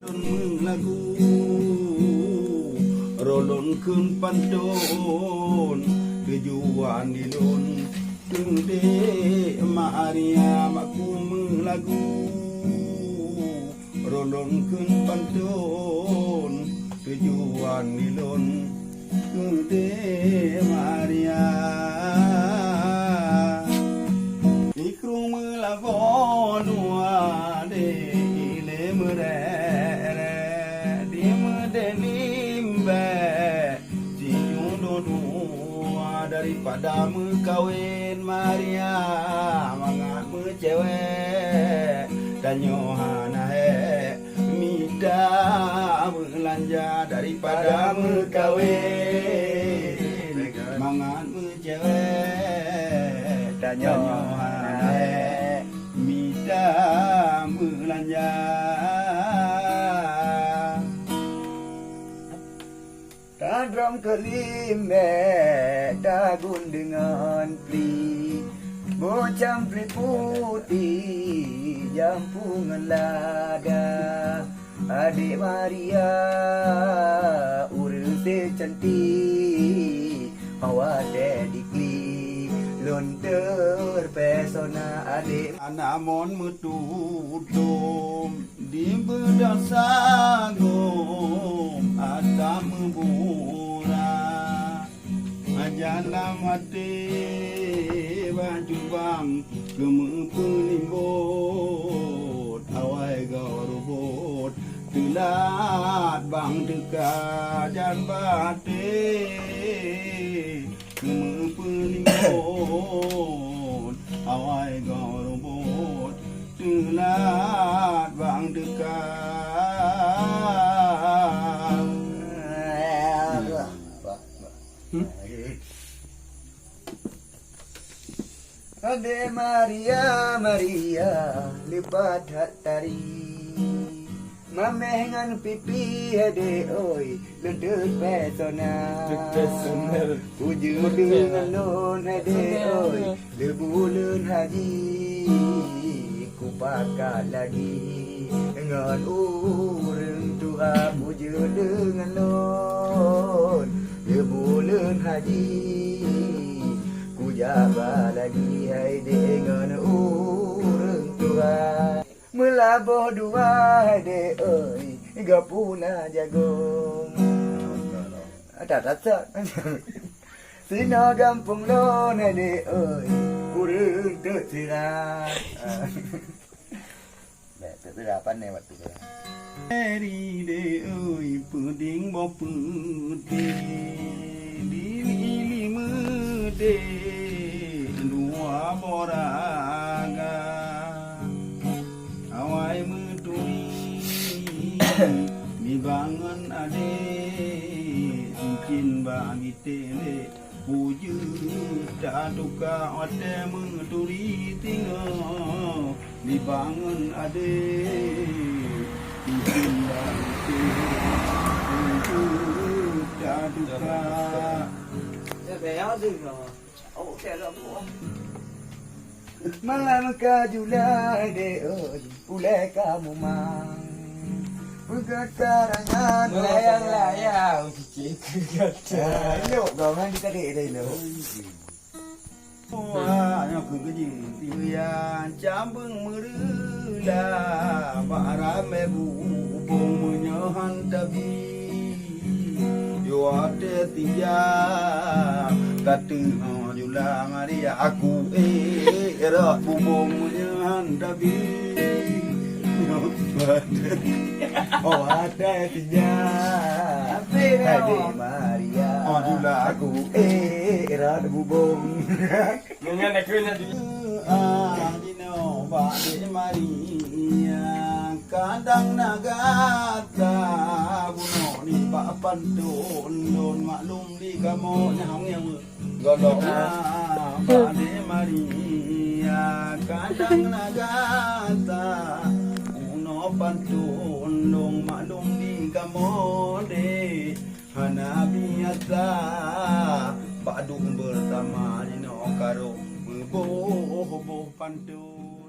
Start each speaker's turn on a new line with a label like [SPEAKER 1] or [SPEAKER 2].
[SPEAKER 1] Lagu rolon kun pantun tujuan dilun tungde Maria maku lagu rolon kun pantun tujuan dilun tungde Maria ikru melagon de ile mere daripada kawin Maria mangat cewek dan Yohana mida belanja daripada kawin mangat cewek dan Yohana mida belanja. Tadram kelimbe dagun dengan pli bocam pli putih jampungan lada adik Maria urus cantik awak dedikli lonter pesona adik anamon metutum di bedak sagum atam murah ajana mati baju bang kemepelimbut awai gorobot telat bang dekat dan batik kemepelimbut awai gorobot telat bang dekat. Ade Maria Maria lipat hatari mamengan pipi ade oi lentur pesona puju dengan lon ade oi lebulun haji ku pakat lagi dengan urang tua puju dengan lon lebulun haji jaga lagi hai dengan urang tua melabuh dua hai de oi gapuna jagung ada rasa sina gampung lon hai de oi urang tersirat tersirat pandai waktu tu eri de oi puding bo putih di de dua boraga awai metui dibangun ade mungkin bagi tele puju daduka ote meturi tinggal dibangun ade mungkin bagi tele puju daduka malam kajulai de oi ulai kamu mang berkekarangan layang-layang cicing kegata elok kau kan kita dek dah elok wah yang keji tiyan cambeng merela barame bubung menyahan tabi yo ate tiyan kata jula Maria aku erat bubung menyahan tabi oh ada tiyan adik Maria jula aku erat bubung dengan aku nanti dino adik Maria kadang nagata buno ni pak pantun don maklum di kamu nyang yang golok adik Maria kadang nagata buno pantun don maklum di kamu de hana biasa padu bersama dino karo boh pantun